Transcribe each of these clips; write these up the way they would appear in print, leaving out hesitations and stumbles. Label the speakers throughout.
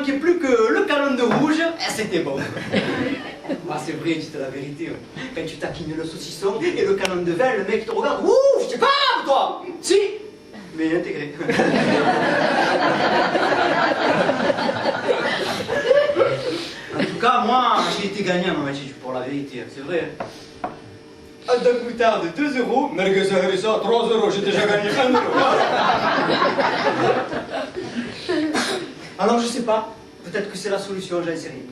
Speaker 1: manquait plus que le canon de rouge, et c'était bon. Ah, c'est vrai, dis-toi la vérité. Quand tu taquines le saucisson et le canon de vin, le mec te regarde, ouh, je t'ai pas, toi. Si, mais intégré. En tout cas, moi, j'ai été gagnant dans ma vie, pour la vérité, c'est vrai. Un de moutarde de 2 €, malgré ça, 3 €, j'ai déjà gagné 1 €. Alors je sais pas, peut-être que c'est la solution, j'en sais rien.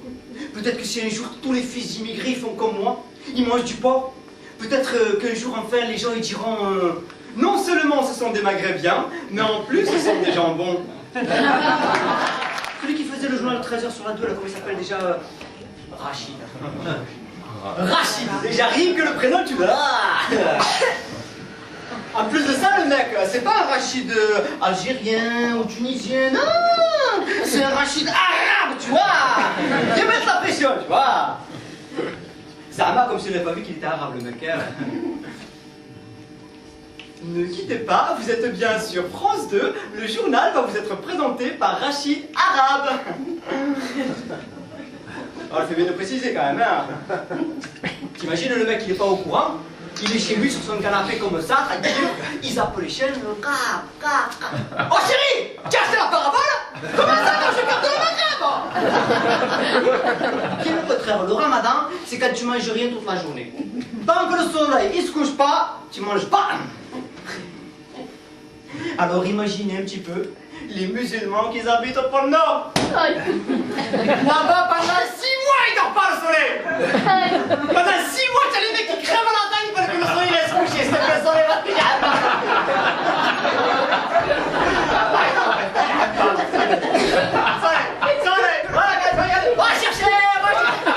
Speaker 1: Peut-être que si un jour tous les fils d'immigrés font comme moi, ils mangent du porc, peut-être qu'un jour enfin les gens ils diront non seulement ce sont des maghrébins, mais en plus ce sont des jambons. Celui qui faisait le journal 13h sur la 2, là, comment il s'appelle déjà Rachid. Rachid, déjà rien que le prénom tu l'as. En plus de ça, le mec, c'est pas un Rachid algérien ou tunisien, non, c'est un Rachid arabe, tu vois. Viens mettre la pression, tu vois. Zama, comme s'il n'avait pas vu qu'il était arabe, le mec. Hein. Ne quittez pas, vous êtes bien sur France 2, le journal va vous être présenté par Rachid Arabe. Alors, il fait bien de préciser quand même, hein. T'imagines, le mec, il est pas au courant. Il est chez lui sur son canapé comme ça, il zappe les chaînes, Oh chérie, tiens, c'est la parabole. Comment ça, quand je perds de le Maghreb? Qui est le contraire, le ramadan, c'est quand tu manges rien toute la journée. Tant que le soleil, il se couche pas, tu manges pas. Alors imaginez un petit peu les musulmans qui habitent au pôle Nord. Là-bas, pendant 6 mois, ils dorment pas le soleil. Pendant 6 mois, t'as les mecs qui crèvent la tête parce que le soleil laisse coucher. C'est que le soleil va te piquer. Soleil, voilà, va chercher, va chercher.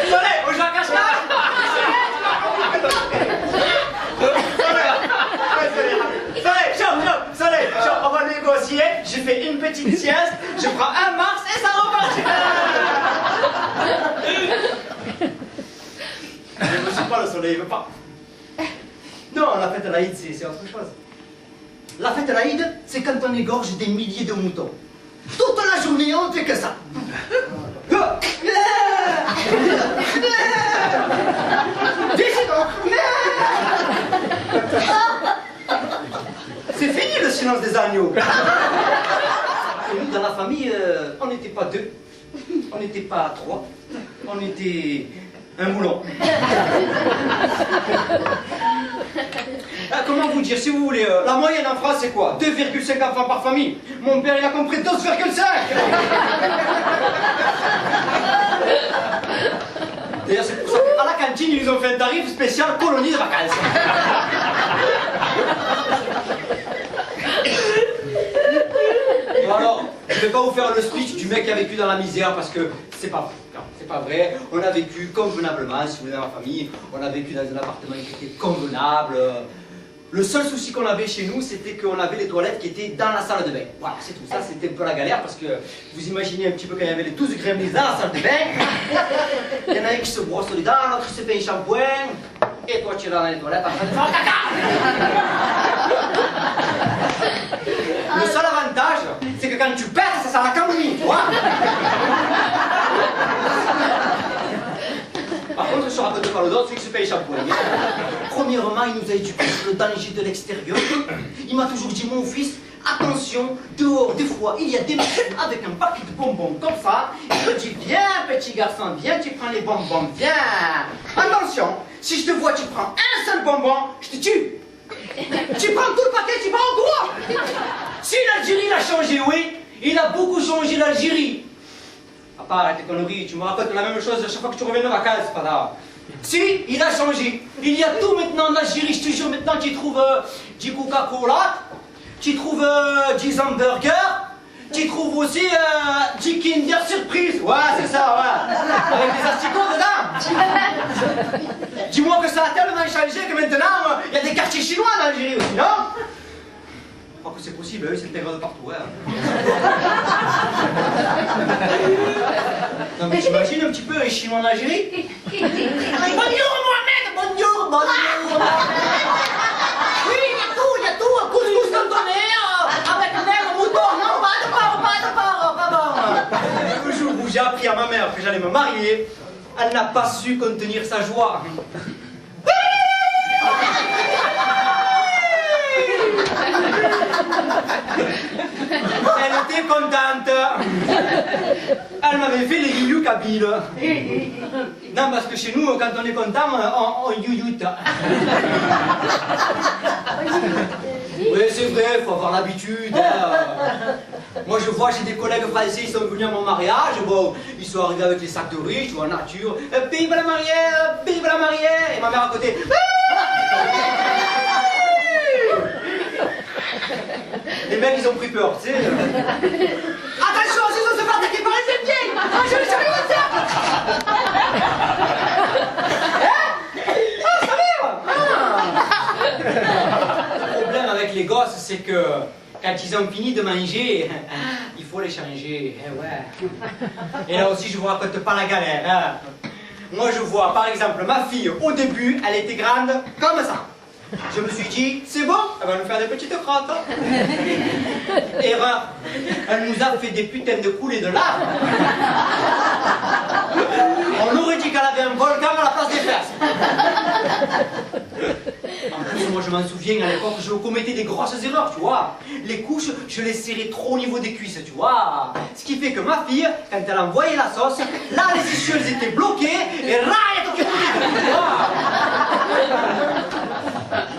Speaker 1: Soleil, on joue à cache-cache. Soleil, on va négocier, j'ai fait une petite sieste, je prends un mars et ça repart. Je ne suis pas le soleil, il veut pas. Non, la fête à l'Aïd, c'est autre chose. La fête à l'Aïd, c'est quand on égorge des milliers de moutons. Toute la journée, on ne fait que ça. C'est fini le silence des agneaux. Et nous, dans la famille, on n'était pas 2, on n'était pas 3, on était un moulon. Comment vous dire, si vous voulez, la moyenne en France c'est quoi? 2,5 enfants par famille. Mon père il a compris 12,5. D'ailleurs c'est pour ça qu'à la cantine ils nous ont fait un tarif spécial colonie de vacances. Bon alors, je ne vais pas vous faire le speech du mec qui a vécu dans la misère parce que c'est pas vrai. Non, c'est pas vrai. On a vécu convenablement, si vous voulez, dans la famille. On a vécu dans un appartement qui était convenable. Le seul souci qu'on avait chez nous, c'était qu'on avait les toilettes qui étaient dans la salle de bain. Voilà, c'est tout. Ça, c'était un peu la galère parce que vous imaginez un petit peu quand il y avait les 12 gremlins dans la salle de bain. Il y en a un qui se brosse les dents, l'autre qui se fait un shampoing. Et toi, tu es dans les toilettes en train de faire le caca. Le seul avantage, c'est que quand tu perds, ça sert la camomille, tu vois. Par contre, je ne rappelle pas le dos, celui qui se fait les shampoings. Premièrement, il nous a éduqués sur le danger de l'extérieur. Il m'a toujours dit, mon fils, attention, dehors, des fois, il y a des machines avec un paquet de bonbons comme ça. Il me dit, viens, petit garçon, viens, tu prends les bonbons, viens. Attention, si je te vois, tu prends un seul bonbon, je te tue. Tu prends tout le paquet, tu vas en droit. Si l'Algérie il a changé, oui, il a beaucoup changé l'Algérie. À part tes conneries, tu me racontes la même chose à chaque fois que tu reviens de vacances, c'est pas grave. Si, il a changé. Il y a tout maintenant en Algérie, je te jure, maintenant tu trouves du Coca-Cola, tu trouves du hamburger, tu trouves aussi du Kinder Surprise. Ouais, c'est ça, ouais. Avec des asticots dedans. Dis-moi que ça a tellement changé que maintenant, il y a des quartiers chinois en Algérie aussi, non? Je crois que c'est possible, eux, ils s'intègrent de partout, ouais. Non mais t'imagines un petit peu les Chinois en Algérie? Bonjour Mohamed, bonjour, bonjour. Oui, il y a tout, couscous comme appris à ma mère que j'allais me marier, elle n'a pas su contenir sa joie. Elle était contente. Elle m'avait fait les youyou kabyles. Non, parce que chez nous, quand on est content, on youyute. Oui, c'est vrai, il faut avoir l'habitude. Moi, je vois, j'ai des collègues français, ils sont venus à mon mariage. Bon, ils sont arrivés avec les sacs de riz, je vois, nature. Vive la mariée, vive la mariée. Et ma mère à côté. Les mecs, ils ont pris peur, tu sais. Attention, ils vont se faire attaquer par les pieds. Ah, je vais sur le Le problème avec les gosses, c'est que quand ils ont fini de manger, il faut les changer. Eh ouais. Et là aussi, je vous raconte pas la galère. Hein. Moi, je vois, par exemple, ma fille, au début, elle était grande comme ça. Je me suis dit, c'est bon, elle va nous faire des petites crottes. Erreur, elle nous a fait des putains de coulées de lave. On aurait dit qu'elle avait un volcan à la place des fesses. En plus, moi je m'en souviens, à l'époque, je commettais des grosses erreurs, tu vois. Les couches, je les serrais trop au niveau des cuisses, tu vois. Ce qui fait que ma fille, quand elle envoyait la sauce, là les ischieux étaient bloqués et là, il y a tout qui tu vois.